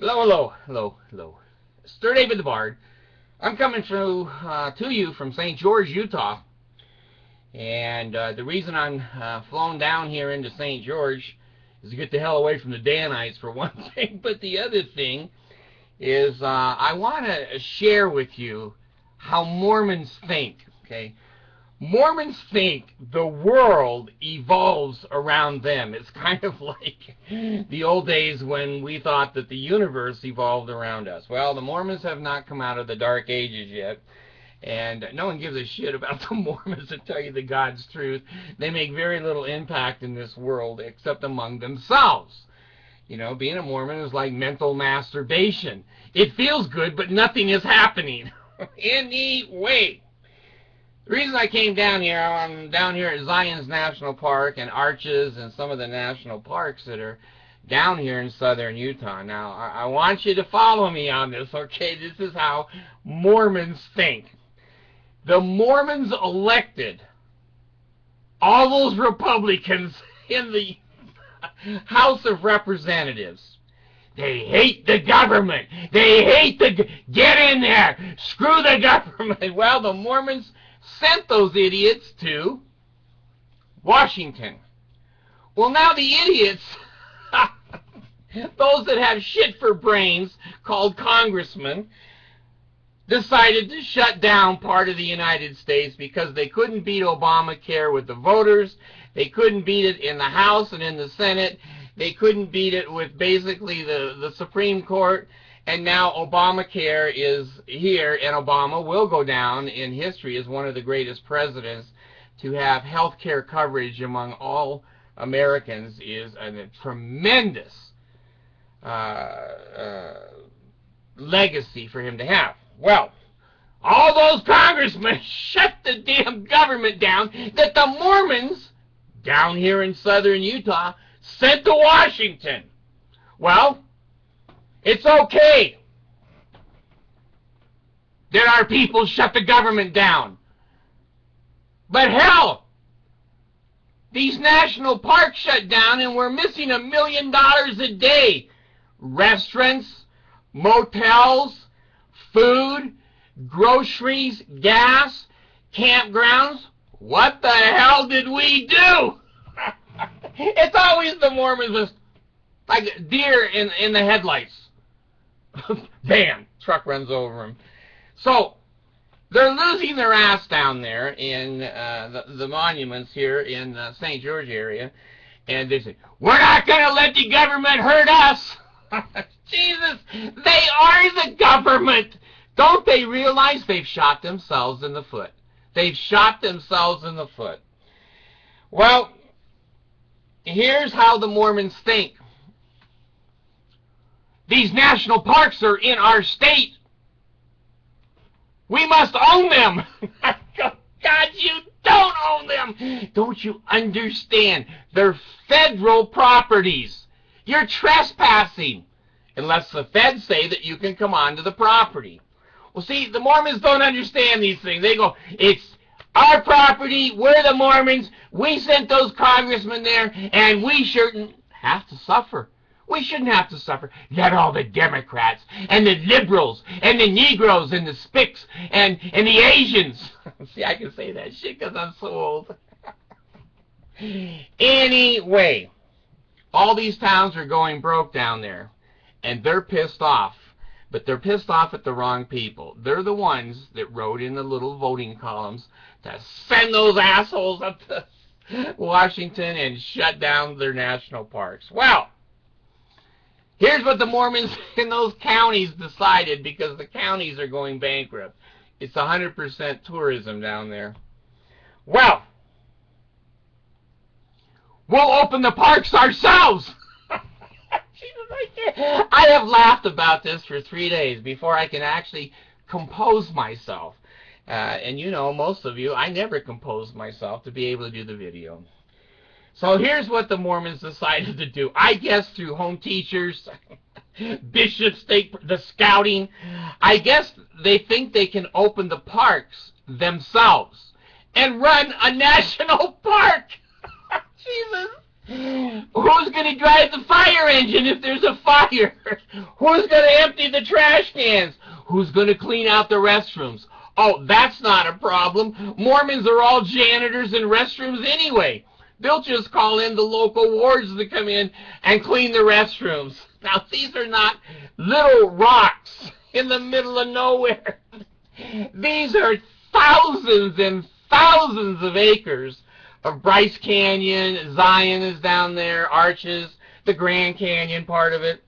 Hello, hello, hello, hello. Sir David the Bard. I'm coming through to you from St. George, Utah. And the reason I'm flown down here into St. George is to get the hell away from the Danites, for one thing. But the other thing is I want to share with you how Mormons think, okay? Mormons think the world evolves around them. It's kind of like the old days when we thought that the universe evolved around us. Well, the Mormons have not come out of the Dark Ages yet, and no one gives a shit about the Mormons, to tell you the God's truth. They make very little impact in this world except among themselves. You know, being a Mormon is like mental masturbation. It feels good, but nothing is happening. Anyway. The reason I came down here, I'm down here at Zion's National Park and Arches and some of the national parks that are down here in southern Utah. Now, I want you to follow me on this, okay? This is how Mormons think. The Mormons elected all those Republicans in the House of Representatives. They hate the government. They hate the... Get in there. Screw the government. Well, the Mormons sent those idiots to Washington. Well, now the idiots, those that have shit for brains, called congressmen, decided to shut down part of the United States because they couldn't beat Obamacare with the voters. They couldn't beat it in the House and in the Senate. They couldn't beat it with basically the Supreme Court. And now Obamacare is here, and Obama will go down in history as one of the greatest presidents to have health care coverage among all Americans. Is a tremendous legacy for him to have. Well, all those congressmen shut the damn government down that the Mormons down here in southern Utah sent to Washington. Well, it's okay that our people shut the government down. But hell, these national parks shut down and we're missing $1 million a day. Restaurants, motels, food, groceries, gas, campgrounds. What the hell did we do? It's always the Mormons, like deer in the headlights. Bam! Truck runs over them. So, they're losing their ass down there in the monuments here in the St. George area. And they say, we're not going to let the government hurt us. Jesus, they are the government. Don't they realize they've shot themselves in the foot? They've shot themselves in the foot. Well, here's how the Mormons think. These national parks are in our state. We must own them. God, you don't own them. Don't you understand? They're federal properties. You're trespassing unless the feds say that you can come onto the property. Well, see, the Mormons don't understand these things. They go, it's our property. We're the Mormons. We sent those congressmen there, and we shouldn't have to suffer. We shouldn't have to suffer. Let all the Democrats and the liberals and the Negroes and the Spics and the Asians. See, I can say that shit because I'm so old. Anyway, all these towns are going broke down there, and they're pissed off. But they're pissed off at the wrong people. They're the ones that wrote in the little voting columns to send those assholes up to Washington and shut down their national parks. Well, here's what the Mormons in those counties decided, because the counties are going bankrupt. It's 100% tourism down there. Well, we'll open the parks ourselves. I have laughed about this for 3 days before I can actually compose myself. And you know, most of you, I never compose myself to be able to do the video. So here's what the Mormons decided to do. I guess through home teachers, bishops, the scouting, I guess they think they can open the parks themselves and run a national park. Jesus. Who's going to drive the fire engine if there's a fire? Who's going to empty the trash cans? Who's going to clean out the restrooms? Oh, that's not a problem. Mormons are all janitors in restrooms anyway. They'll just call in the local wards to come in and clean the restrooms. Now, these are not little rocks in the middle of nowhere. These are thousands and thousands of acres of Bryce Canyon. Zion is down there, Arches, the Grand Canyon part of it.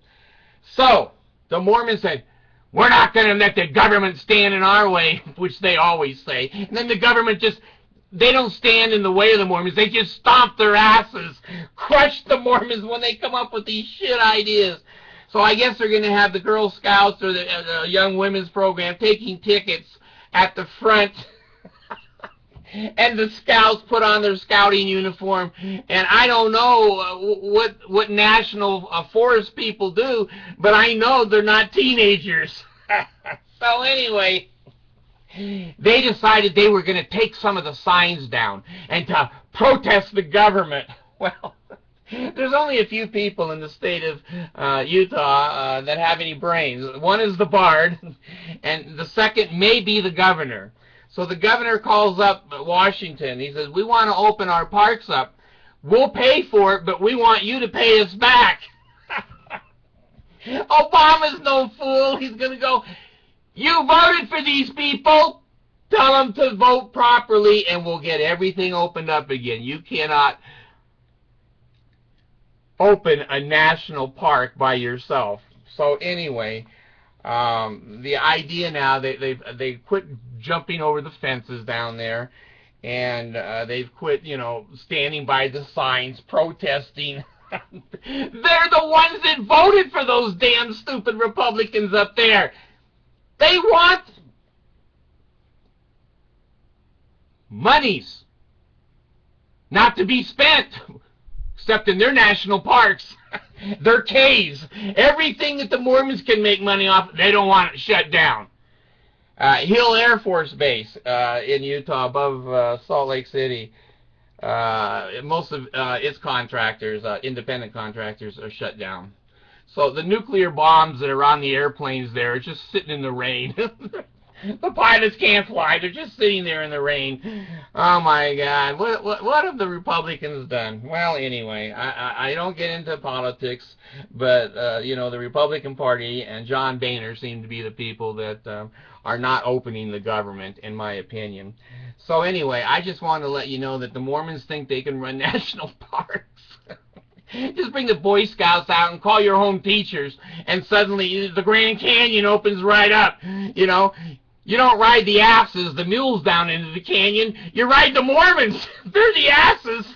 So, the Mormons said, we're not going to let the government stand in our way, which they always say. And then the government just, they don't stand in the way of the Mormons. They just stomp their asses, crush the Mormons when they come up with these shit ideas. So I guess they're going to have the Girl Scouts or the Young Women's Program taking tickets at the front. And the Scouts put on their scouting uniform. And I don't know what national forest people do, but I know they're not teenagers. So anyway, they decided they were going to take some of the signs down and to protest the government. Well, there's only a few people in the state of Utah that have any brains. One is the Bard, and the second may be the governor. So the governor calls up Washington. He says, we want to open our parks up. We'll pay for it, but we want you to pay us back. Obama's no fool. He's going to go, you voted for these people. Tell them to vote properly, and we'll get everything opened up again. You cannot open a national park by yourself. So anyway, the idea now, they quit jumping over the fences down there, and they've quit, standing by the signs, protesting. They're the ones that voted for those damn stupid Republicans up there. They want monies not to be spent, except in their national parks, their caves. Everything that the Mormons can make money off, they don't want it shut down. Hill Air Force Base in Utah, above Salt Lake City, most of its contractors, independent contractors, are shut down. So the nuclear bombs that are on the airplanes there are just sitting in the rain. The pilots can't fly. They're just sitting there in the rain. Oh, my God. What have the Republicans done? Well, anyway, I don't get into politics, but, the Republican Party and John Boehner seem to be the people that are not opening the government, in my opinion. So, anyway, I just want to let you know that the Mormons think they can run national parks. Just bring the Boy Scouts out and call your home teachers, and suddenly the Grand Canyon opens right up, You don't ride the asses, the mules down into the canyon. You ride the Mormons. They're the asses.